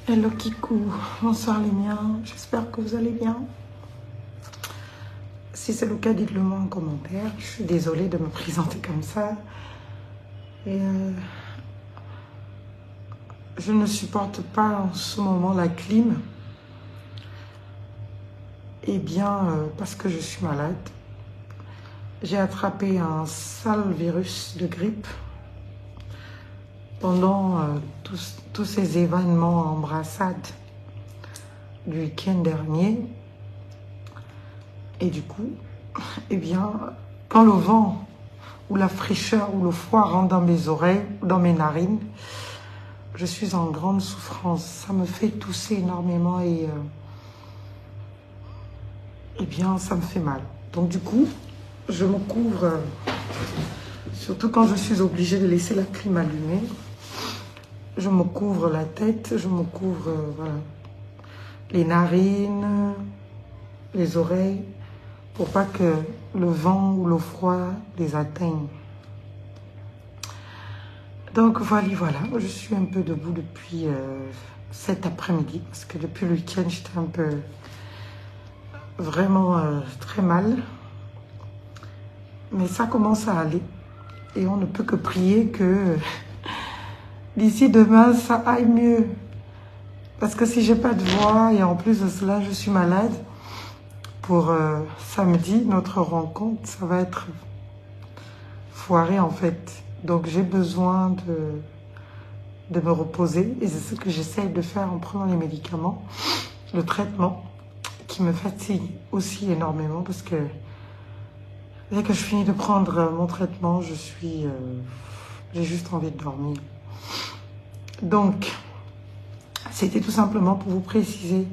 Hello Kikou, bonsoir les miens, j'espère que vous allez bien. Si c'est le cas, dites-le moi en commentaire. Je suis désolée de me présenter comme ça. Et je ne supporte pas en ce moment la clim. Eh bien, parce que je suis malade. J'ai attrapé un sale virus de grippe pendant tous ces événements embrassades du week-end dernier. Et du coup, eh bien, quand le vent ou la fraîcheur ou le froid rentre dans mes oreilles, dans mes narines, je suis en grande souffrance. Ça me fait tousser énormément et eh bien, ça me fait mal. Donc du coup, je me couvre, surtout quand je suis obligée de laisser la clim allumée. Je me couvre la tête, je me couvre voilà, les narines, les oreilles, pour pas que le vent ou le froid les atteigne. Donc voilà, je suis un peu debout depuis cet après-midi, parce que depuis le week-end, j'étais un peu vraiment très mal. Mais ça commence à aller, et on ne peut que prier que d'ici demain, ça aille mieux. Parce que si j'ai pas de voix, et en plus de cela, je suis malade, pour samedi, notre rencontre, ça va être foiré en fait. Donc j'ai besoin de me reposer, et c'est ce que j'essaye de faire en prenant les médicaments, le traitement, qui me fatigue aussi énormément, parce que dès que je finis de prendre mon traitement, j'ai juste envie de dormir. Donc, c'était tout simplement pour vous préciser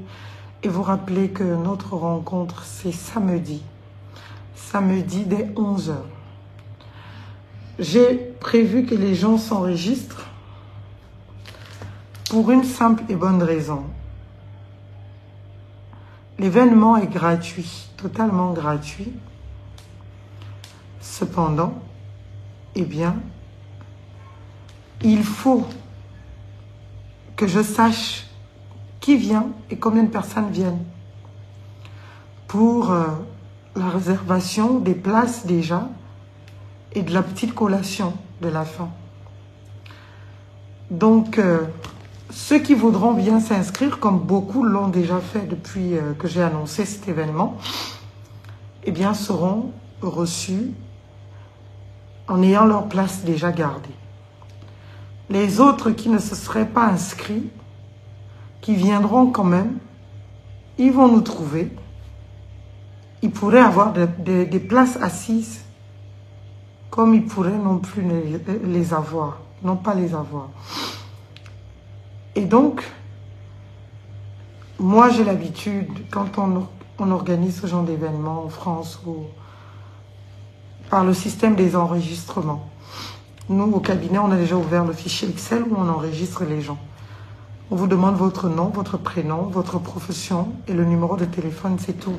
et vous rappeler que notre rencontre, c'est samedi. Samedi dès 11 h. J'ai prévu que les gens s'enregistrent pour une simple et bonne raison. L'événement est gratuit, totalement gratuit. Cependant, eh bien, il faut que je sache qui vient et combien de personnes viennent pour la réservation des places déjà et de la petite collation de la fin. Donc, ceux qui voudront bien s'inscrire, comme beaucoup l'ont déjà fait depuis que j'ai annoncé cet événement, eh bien, seront reçus en ayant leur place déjà gardée. Les autres qui ne se seraient pas inscrits, qui viendront quand même, ils vont nous trouver. Ils pourraient avoir des places assises, comme ils pourraient non plus les avoir, non pas les avoir. Et donc, moi j'ai l'habitude, quand on organise ce genre d'événement en France, ou par le système des enregistrements, nous au cabinet on a déjà ouvert le fichier Excel où on enregistre les gens. On vous demande votre nom, votre prénom, votre profession et le numéro de téléphone, c'est tout.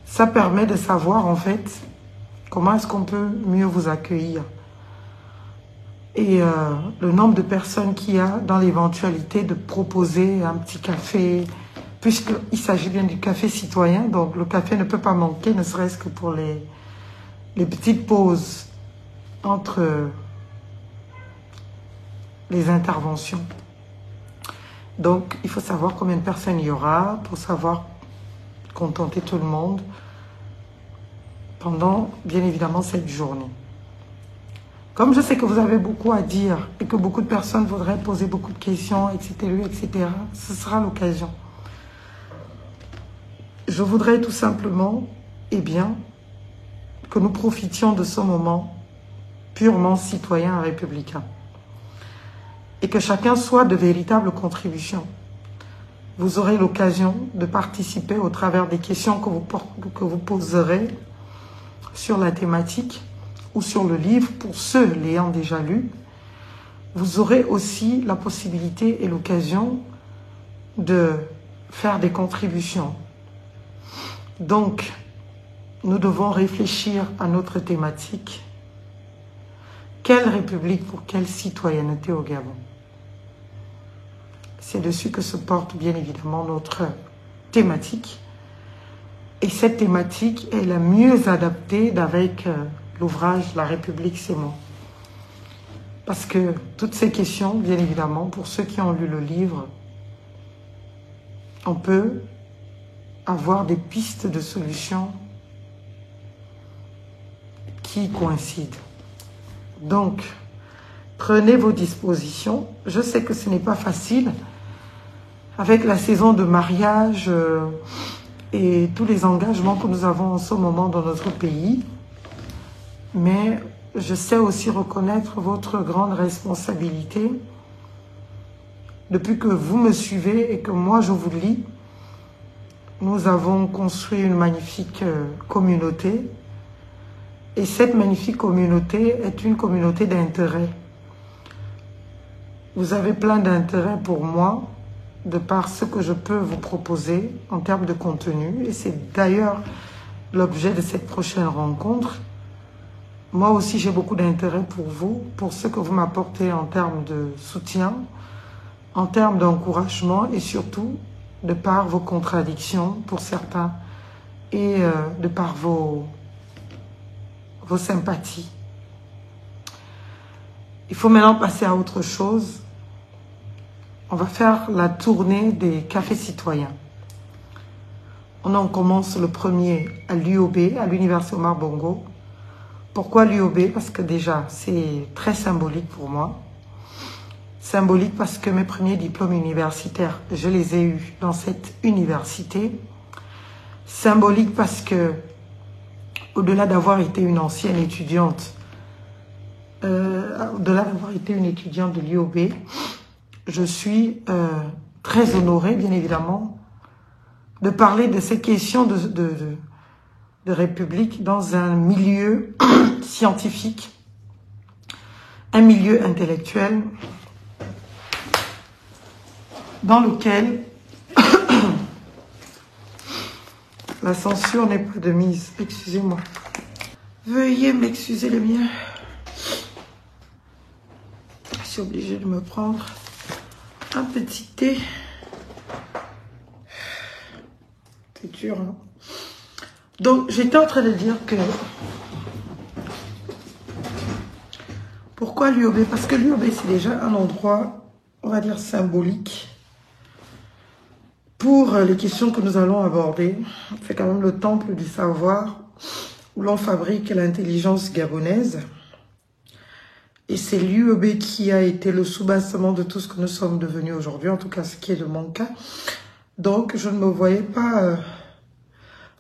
Ça permet de savoir en fait comment est-ce qu'on peut mieux vous accueillir. Et le nombre de personnes qu'il y a dans l'éventualité de proposer un petit café, puisqu'il s'agit bien du café citoyen, donc le café ne peut pas manquer, ne serait-ce que pour les petites pauses entre les interventions. Donc, il faut savoir combien de personnes il y aura pour savoir contenter tout le monde pendant, bien évidemment, cette journée. Comme je sais que vous avez beaucoup à dire et que beaucoup de personnes voudraient poser beaucoup de questions, etc., ce sera l'occasion. Je voudrais tout simplement, eh bien, que nous profitions de ce moment purement citoyen et républicain. Et que chacun soit de véritables contributions. Vous aurez l'occasion de participer au travers des questions que vous poserez sur la thématique ou sur le livre, pour ceux l'ayant déjà lu. Vous aurez aussi la possibilité et l'occasion de faire des contributions. Donc, nous devons réfléchir à notre thématique. Quelle république pour quelle citoyenneté au Gabon? C'est dessus que se porte bien évidemment notre thématique. Et cette thématique est la mieux adaptée d'avec l'ouvrage La République, c'est moi. Parce que toutes ces questions, bien évidemment, pour ceux qui ont lu le livre, on peut avoir des pistes de solutions qui coïncident. Donc, prenez vos dispositions. Je sais que ce n'est pas facile avec la saison de mariage et tous les engagements que nous avons en ce moment dans notre pays. Mais je sais aussi reconnaître votre grande responsabilité. Depuis que vous me suivez et que moi je vous lis, nous avons construit une magnifique communauté. Et cette magnifique communauté est une communauté d'intérêt. Vous avez plein d'intérêt pour moi, de par ce que je peux vous proposer en termes de contenu. Et c'est d'ailleurs l'objet de cette prochaine rencontre. Moi aussi, j'ai beaucoup d'intérêt pour vous, pour ce que vous m'apportez en termes de soutien, en termes d'encouragement et surtout de par vos contradictions pour certains et de par vos sympathies. Il faut maintenant passer à autre chose. On va faire la tournée des cafés citoyens. On en commence le premier à l'UOB, à l'Université Omar Bongo. Pourquoi l'UOB? Parce que déjà, c'est très symbolique pour moi. Symbolique parce que mes premiers diplômes universitaires, je les ai eus dans cette université. Symbolique parce que, au-delà d'avoir été une ancienne étudiante, au-delà d'avoir été une étudiante de l'UOB, je suis très honorée, bien évidemment, de parler de ces questions de République dans un milieu scientifique, un milieu intellectuel, dans lequel la censure n'est pas de mise. Excusez-moi. Veuillez m'excuser les miens. Je suis obligée de me prendre un petit thé. C'est dur, hein? Donc, j'étais en train de dire que... Pourquoi l'UOB? Parce que l'UOB, c'est déjà un endroit, on va dire, symbolique pour les questions que nous allons aborder. C'est quand même le temple du savoir où l'on fabrique l'intelligence gabonaise. Et c'est l'UOB qui a été le soubassement de tout ce que nous sommes devenus aujourd'hui, en tout cas ce qui est de mon cas. Donc, je ne me voyais pas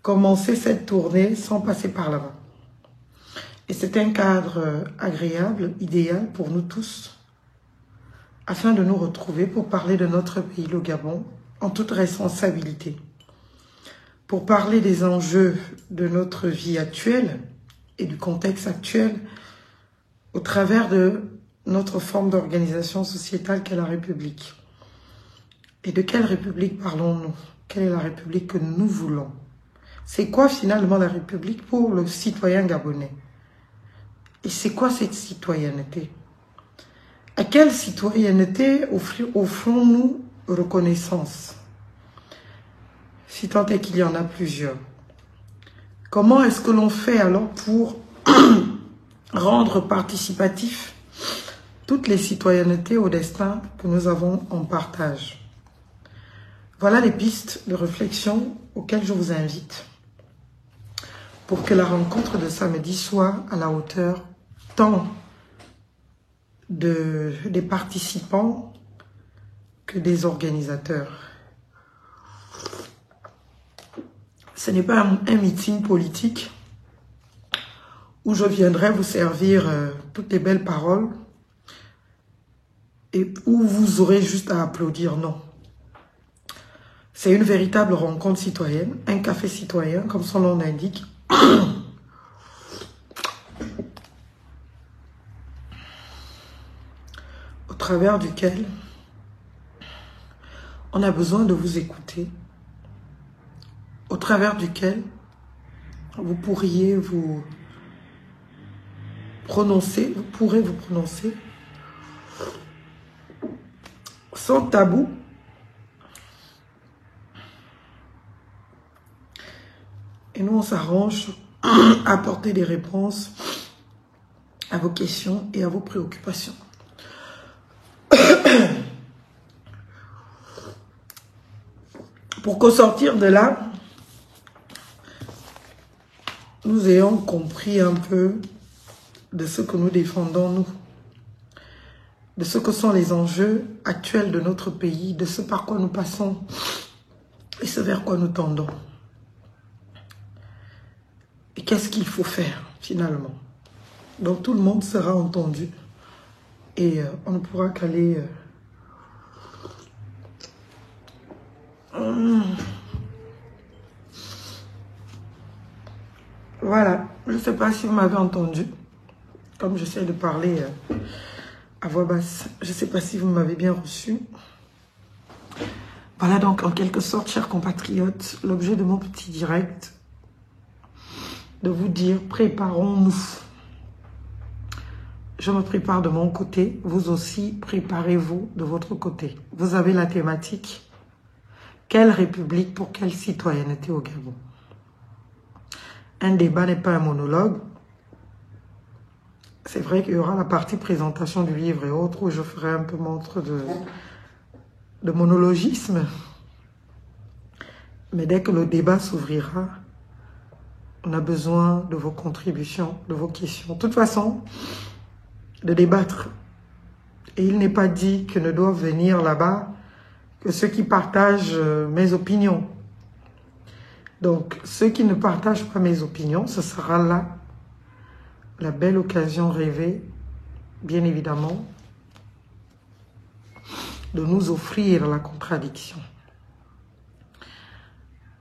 commencer cette tournée sans passer par là-bas. Et c'est un cadre agréable, idéal pour nous tous, afin de nous retrouver pour parler de notre pays, le Gabon, en toute responsabilité. Pour parler des enjeux de notre vie actuelle et du contexte actuel au travers de notre forme d'organisation sociétale qu'est la République. Et de quelle République parlons-nous? Quelle est la République que nous voulons? C'est quoi finalement la République pour le citoyen gabonais? Et c'est quoi cette citoyenneté? À quelle citoyenneté offrons-nous reconnaissance? Si tant est qu'il y en a plusieurs. Comment est-ce que l'on fait alors pour rendre participatif toutes les citoyennetés au destin que nous avons en partage? Voilà les pistes de réflexion auxquelles je vous invite pour que la rencontre de samedi soit à la hauteur tant des participants que des organisateurs. Ce n'est pas un meeting politique où je viendrai vous servir toutes les belles paroles et où vous aurez juste à applaudir, non. C'est une véritable rencontre citoyenne, un café citoyen, comme son nom l'indique. Au travers duquel on a besoin de vous écouter, au travers duquel vous pourriez vous prononcer, vous pourrez vous prononcer sans tabou, Et nous, on s'arrange à apporter des réponses à vos questions et à vos préoccupations. Pour qu'au sortir de là, nous ayons compris un peu de ce que nous défendons, nous, de ce que sont les enjeux actuels de notre pays, de ce par quoi nous passons et ce vers quoi nous tendons. Et qu'est-ce qu'il faut faire, finalement? Donc, tout le monde sera entendu et on ne pourra qu'aller... Voilà, je ne sais pas si vous m'avez entendu, comme j'essaie de parler à voix basse. Je ne sais pas si vous m'avez bien reçu. Voilà donc, en quelque sorte, chers compatriotes, l'objet de mon petit direct, de vous dire, préparons-nous. Je me prépare de mon côté, vous aussi, préparez-vous de votre côté. Vous avez la thématique, quelle république pour quelle citoyenneté au Gabon? Un débat n'est pas un monologue. C'est vrai qu'il y aura la partie présentation du livre et autres, où je ferai un peu montre de monologisme. Mais dès que le débat s'ouvrira, on a besoin de vos contributions, de vos questions. De toute façon, de débattre. Et il n'est pas dit que ne doivent venir là-bas que ceux qui partagent mes opinions. Donc, ceux qui ne partagent pas mes opinions, ce sera là la belle occasion rêvée, bien évidemment, de nous offrir la contradiction.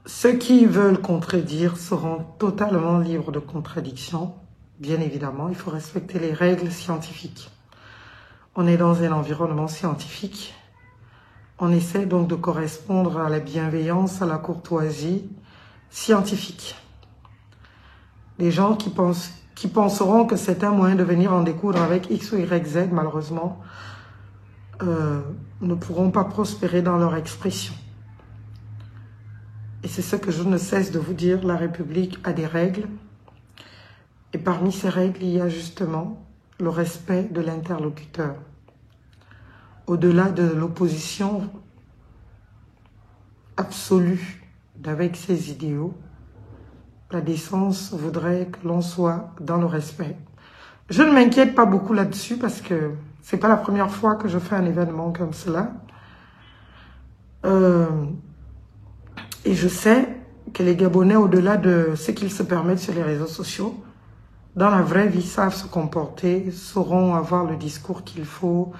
Ceux qui veulent contredire seront totalement libres de contradiction, bien évidemment. Il faut respecter les règles scientifiques. On est dans un environnement scientifique. On essaie donc de correspondre à la bienveillance, à la courtoisie scientifique. Les gens qui penseront que c'est un moyen de venir en découdre avec X ou Y, Z, malheureusement, ne pourront pas prospérer dans leur expression. Et c'est ce que je ne cesse de vous dire, la République a des règles. Et parmi ces règles, il y a justement le respect de l'interlocuteur. Au-delà de l'opposition absolue avec ses idéaux, la décence voudrait que l'on soit dans le respect. Je ne m'inquiète pas beaucoup là-dessus parce que c'est pas la première fois que je fais un événement comme cela. Et je sais que les Gabonais, au-delà de ce qu'ils se permettent sur les réseaux sociaux, dans la vraie vie, savent se comporter, sauront avoir le discours qu'il faut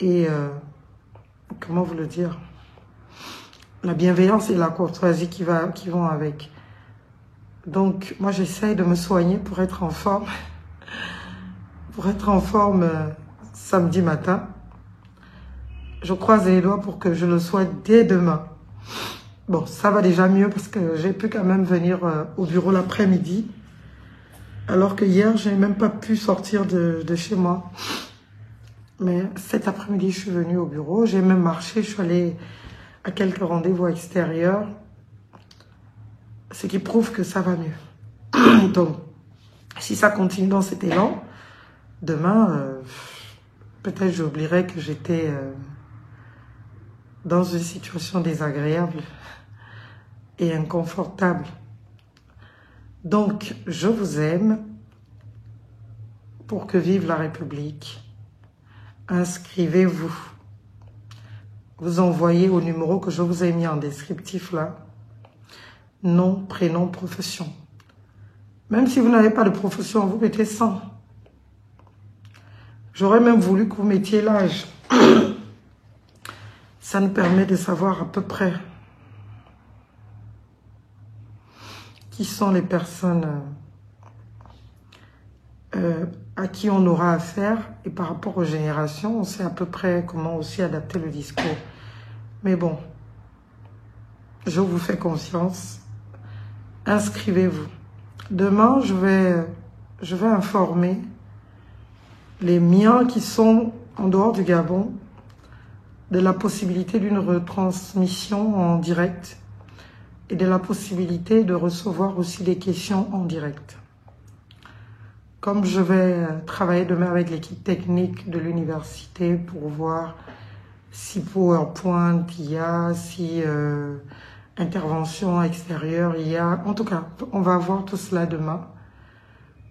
et, comment vous le dire, la bienveillance et la courtoisie qui vont avec. Donc, moi, j'essaye de me soigner pour être en forme. Pour être en forme samedi matin. Je croise les doigts pour que je le sois dès demain. Bon, ça va déjà mieux parce que j'ai pu quand même venir au bureau l'après-midi. Alors que hier, je n'ai même pas pu sortir de chez moi. Mais cet après-midi, je suis venue au bureau. J'ai même marché, je suis allée à quelques rendez-vous extérieurs. Ce qui prouve que ça va mieux. Donc, si ça continue dans cet élan, demain, peut-être j'oublierai que j'étais dans une situation désagréable et inconfortable. Donc, je vous aime. Pour que vive la République, inscrivez-vous. Vous envoyez au numéro que je vous ai mis en descriptif là, nom, prénom, profession. Même si vous n'avez pas de profession, vous mettez 100. J'aurais même voulu que vous mettiez l'âge. Ça nous permet de savoir à peu près qui sont les personnes à qui on aura affaire. Et par rapport aux générations, on sait à peu près comment aussi adapter le discours. Mais bon, je vous fais confiance. Inscrivez-vous. Demain, je vais informer les miens qui sont en dehors du Gabon de la possibilité d'une retransmission en direct et de la possibilité de recevoir aussi des questions en direct. Comme je vais travailler demain avec l'équipe technique de l'université pour voir si PowerPoint il y a, si intervention extérieure il y a. En tout cas, on va voir tout cela demain.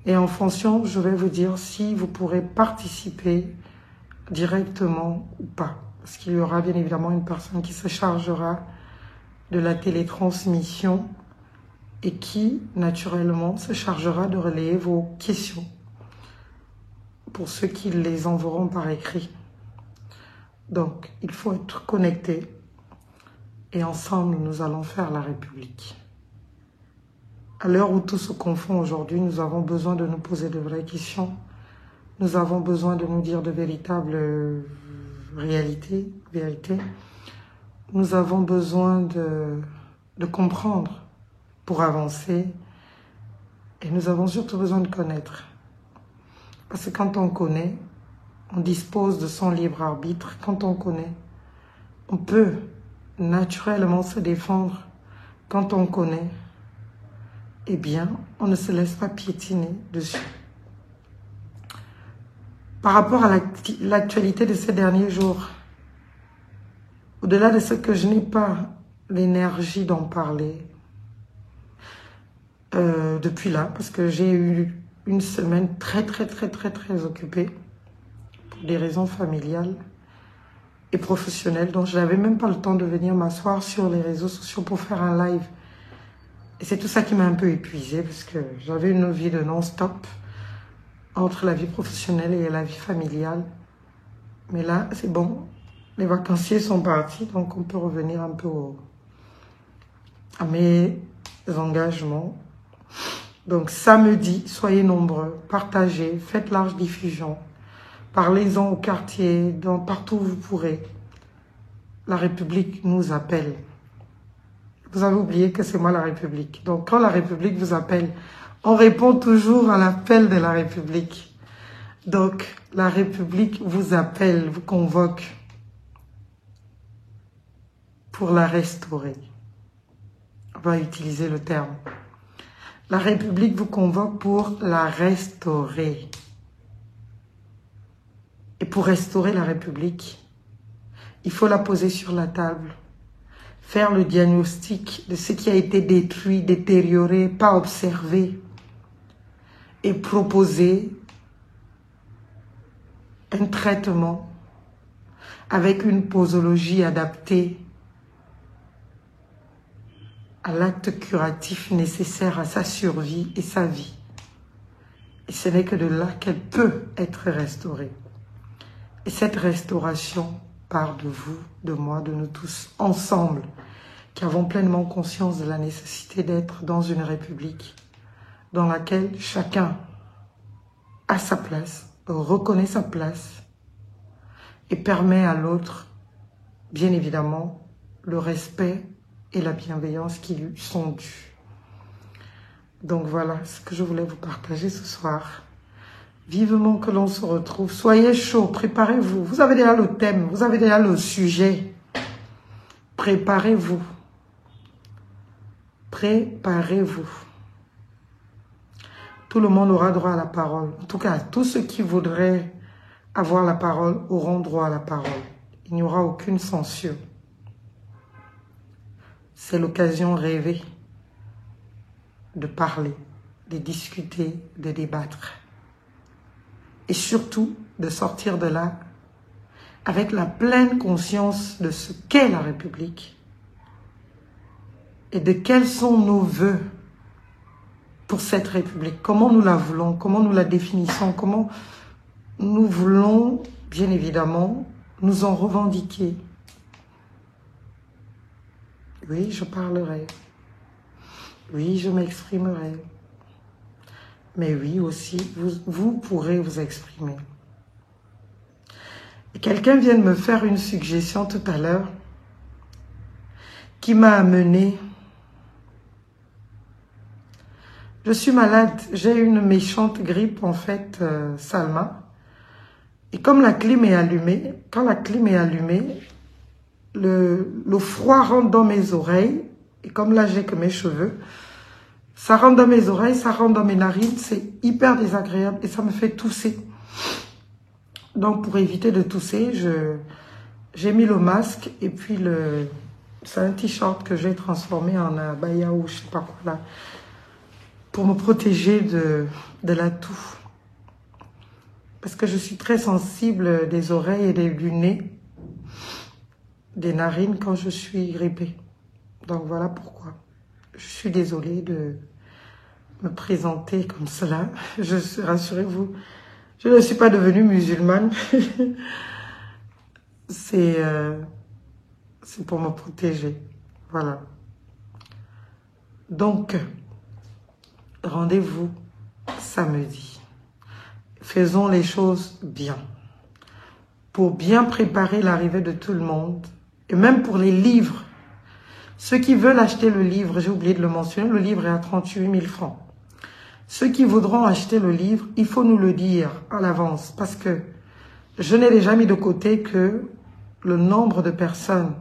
Et en fonction, je vais vous dire si vous pourrez participer directement ou pas. Parce qu'il y aura bien évidemment une personne qui se chargera de la télétransmission et qui, naturellement, se chargera de relayer vos questions pour ceux qui les enverront par écrit. Donc, il faut être connecté et ensemble, nous allons faire la République. À l'heure où tout se confond aujourd'hui, nous avons besoin de nous poser de vraies questions. Nous avons besoin de nous dire de véritables vérités. Nous avons besoin de comprendre pour avancer. Et nous avons surtout besoin de connaître. Parce que quand on connaît, on dispose de son libre arbitre. Quand on connaît, on peut naturellement se défendre. Quand on connaît, eh bien, on ne se laisse pas piétiner dessus. Par rapport à l'actualité de ces derniers jours, au-delà de ce que je n'ai pas l'énergie d'en parler depuis là, parce que j'ai eu une semaine très occupée pour des raisons familiales et professionnelles, donc je n'avais même pas le temps de venir m'asseoir sur les réseaux sociaux pour faire un live. Et c'est tout ça qui m'a un peu épuisée, parce que j'avais une vie de non-stop entre la vie professionnelle et la vie familiale. Mais là, c'est bon. Les vacanciers sont partis, donc on peut revenir un peu à mes engagements. Donc samedi, soyez nombreux, partagez, faites large diffusion. Parlez-en au quartier, partout où vous pourrez. La République nous appelle. Vous avez oublié que c'est moi la République. Donc quand la République vous appelle, on répond toujours à l'appel de la République. Donc la République vous appelle, vous convoque pour la restaurer. On va utiliser le terme. La République vous convoque pour la restaurer. Et pour restaurer la République, il faut la poser sur la table. Faire le diagnostic de ce qui a été détruit, détérioré, pas observé. Et proposer un traitement avec une posologie adaptée à l'acte curatif nécessaire à sa survie et sa vie. Et ce n'est que de là qu'elle peut être restaurée. Et cette restauration part de vous, de moi, de nous tous, ensemble, qui avons pleinement conscience de la nécessité d'être dans une république dans laquelle chacun a sa place, reconnaît sa place et permet à l'autre, bien évidemment, le respect et la bienveillance qui lui sont dus. Donc voilà ce que je voulais vous partager ce soir. Vivement que l'on se retrouve. Soyez chaud, préparez-vous. Vous avez déjà le thème, vous avez déjà le sujet. Préparez-vous. Préparez-vous. Tout le monde aura droit à la parole. En tout cas, tous ceux qui voudraient avoir la parole auront droit à la parole. Il n'y aura aucune censure. C'est l'occasion rêvée de parler, de discuter, de débattre. Et surtout, de sortir de là avec la pleine conscience de ce qu'est la République et de quels sont nos vœux pour cette République. Comment nous la voulons, comment nous la définissons, comment nous voulons, bien évidemment, nous en revendiquer. Oui, je parlerai. Oui, je m'exprimerai. Mais oui, aussi, vous pourrez vous exprimer. Et quelqu'un vient de me faire une suggestion tout à l'heure qui m'a amené. Je suis malade, j'ai une méchante grippe en fait, Salma. Et comme la clim est allumée, quand la clim est allumée, le froid rentre dans mes oreilles Et comme là, j'ai que mes cheveux, ça rentre dans mes oreilles, ça rentre dans mes narines. C'est hyper désagréable et ça me fait tousser. Donc, pour éviter de tousser, j'ai mis le masque et puis c'est un t-shirt que j'ai transformé en abaya ou je sais pas quoi là, pour me protéger de la toux. Parce que je suis très sensible des oreilles et du nez, des narines quand je suis grippée. Donc voilà pourquoi. Je suis désolée de me présenter comme cela. Rassurez-vous, je ne suis pas devenue musulmane. C'est pour me protéger. Voilà. Donc, rendez-vous samedi. Faisons les choses bien. Pour bien préparer l'arrivée de tout le monde. Et même pour les livres. Ceux qui veulent acheter le livre, j'ai oublié de le mentionner, le livre est à 38 000 francs. Ceux qui voudront acheter le livre, il faut nous le dire à l'avance. Parce que je n'ai déjà mis de côté que le nombre de personnes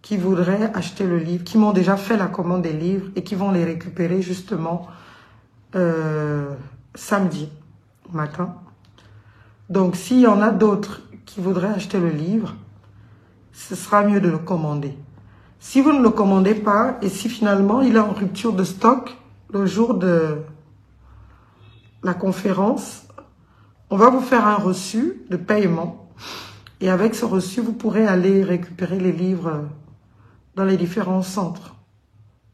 qui voudraient acheter le livre, qui m'ont déjà fait la commande des livres et qui vont les récupérer justement samedi matin. Donc, s'il y en a d'autres qui voudraient acheter le livre, ce sera mieux de le commander. Si vous ne le commandez pas et si finalement il est en rupture de stock le jour de la conférence, on va vous faire un reçu de paiement. Et avec ce reçu, vous pourrez aller récupérer les livres dans les différents centres,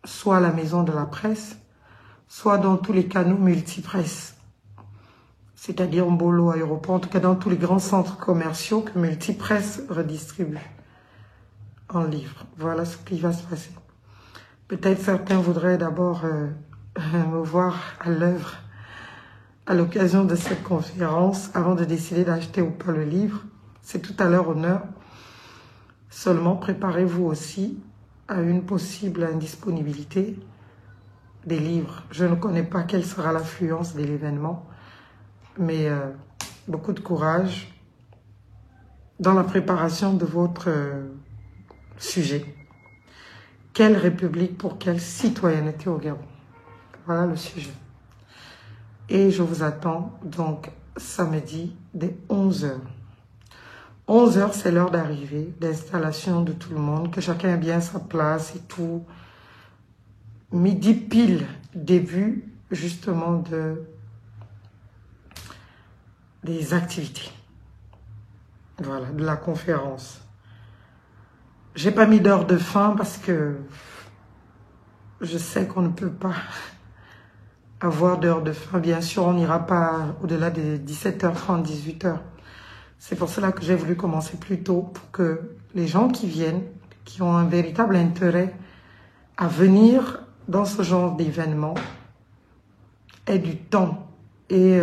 soit à la maison de la presse, soit dans tous les canaux multipresse, c'est-à-dire Mbolo, Aéroport, en tout cas dans tous les grands centres commerciaux que Multipresse redistribue en livres. Voilà ce qui va se passer. Peut-être certains voudraient d'abord me voir à l'œuvre à l'occasion de cette conférence avant de décider d'acheter ou pas le livre. C'est tout à leur honneur. Seulement, préparez-vous aussi à une possible indisponibilité des livres. Je ne connais pas quelle sera l'affluence de l'événement, mais beaucoup de courage dans la préparation de votre sujet. Quelle république pour quelle citoyenneté au Gabon? Voilà le sujet. Et je vous attends donc samedi dès 11h. 11h, c'est l'heure d'arrivée, d'installation de tout le monde, que chacun ait bien sa place et tout. Midi pile, début justement des activités. Voilà, de la conférence. J'ai pas mis d'heure de fin parce que je sais qu'on ne peut pas avoir d'heure de fin. Bien sûr, on n'ira pas au-delà de 17h30, 18h. C'est pour cela que j'ai voulu commencer plus tôt, pour que les gens qui viennent, qui ont un véritable intérêt à venir dans ce genre d'événement, aient du temps et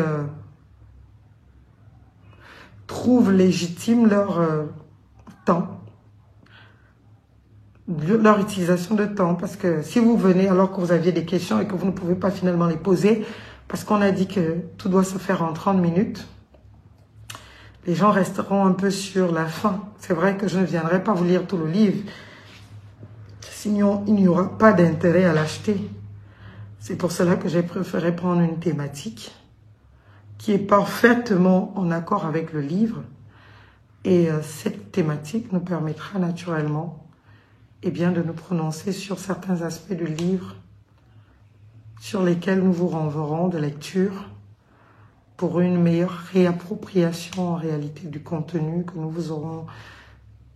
trouvent légitime leur temps, leur utilisation de temps. Parce que si vous venez alors que vous aviez des questions et que vous ne pouvez pas finalement les poser, parce qu'on a dit que tout doit se faire en 30 minutes, les gens resteront un peu sur la fin. C'est vrai que je ne viendrai pas vous lire tout le livre, sinon il n'y aura pas d'intérêt à l'acheter. C'est pour cela que j'ai préféré prendre une thématique qui est parfaitement en accord avec le livre. Et cette thématique nous permettra naturellement de nous prononcer sur certains aspects du livre sur lesquels nous vous renverrons de lecture pour une meilleure réappropriation en réalité du contenu que nous vous aurons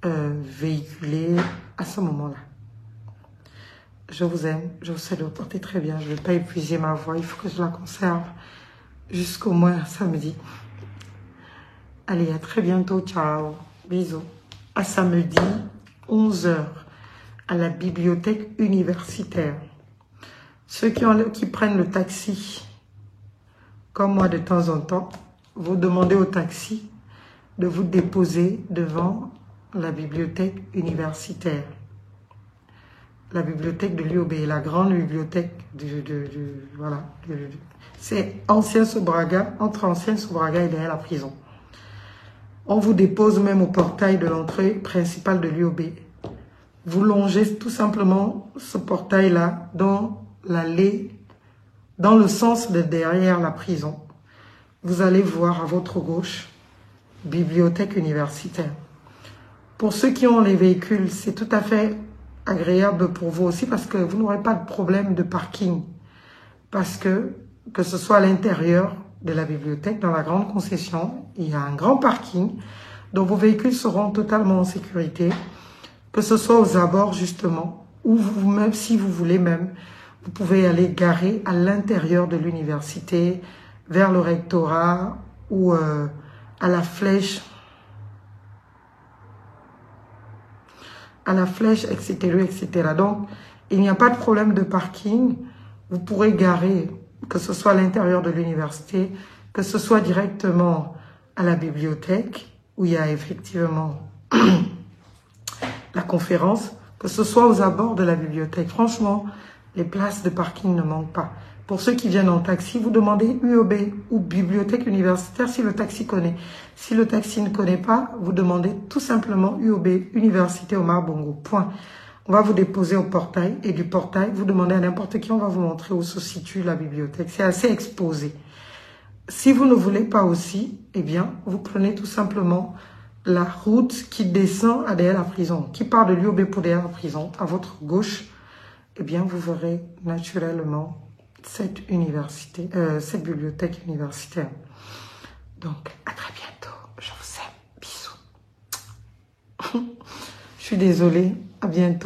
véhiculé à ce moment-là. Je vous aime, je vous souhaite de vous porter très bien. Je ne vais pas épuiser ma voix, il faut que je la conserve jusqu'au moins samedi. Allez, à très bientôt, ciao, bisous. À samedi, 11h, à la bibliothèque universitaire. Ceux qui prennent le taxi, comme moi de temps en temps, vous demandez au taxi de vous déposer devant la bibliothèque universitaire. La bibliothèque de l'UOB, la grande bibliothèque voilà. C'est Ancien Sobraga, entre Ancien Sobraga et derrière la prison. On vous dépose même au portail de l'entrée principale de l'UOB. Vous longez tout simplement ce portail-là dans l'allée, dans le sens de derrière la prison. Vous allez voir à votre gauche, bibliothèque universitaire. Pour ceux qui ont les véhicules, c'est tout à fait agréable pour vous aussi parce que vous n'aurez pas de problème de parking. Parce que ce soit à l'intérieur de la bibliothèque, dans la grande concession, il y a un grand parking. Donc vos véhicules seront totalement en sécurité. Que ce soit aux abords justement, ou vous-même, si vous voulez même, vous pouvez aller garer à l'intérieur de l'université, vers le rectorat ou à la flèche, etc., etc. Donc, il n'y a pas de problème de parking. Vous pourrez garer, que ce soit à l'intérieur de l'université, que ce soit directement à la bibliothèque, où il y a effectivement la conférence, que ce soit aux abords de la bibliothèque. Franchement, les places de parking ne manquent pas. Pour ceux qui viennent en taxi, vous demandez UOB ou bibliothèque universitaire si le taxi connaît. Si le taxi ne connaît pas, vous demandez tout simplement UOB, Université Omar Bongo. Point. On va vous déposer au portail et du portail, vous demandez à n'importe qui, on va vous montrer où se situe la bibliothèque. C'est assez exposé. Si vous ne voulez pas aussi, eh bien, vous prenez tout simplement la route qui descend à derrière la prison, qui part de l'UOB pour derrière la prison, à votre gauche, eh bien, vous verrez naturellement cette bibliothèque universitaire. Donc, à très bientôt. Je vous aime. Bisous. Je suis désolée. À bientôt.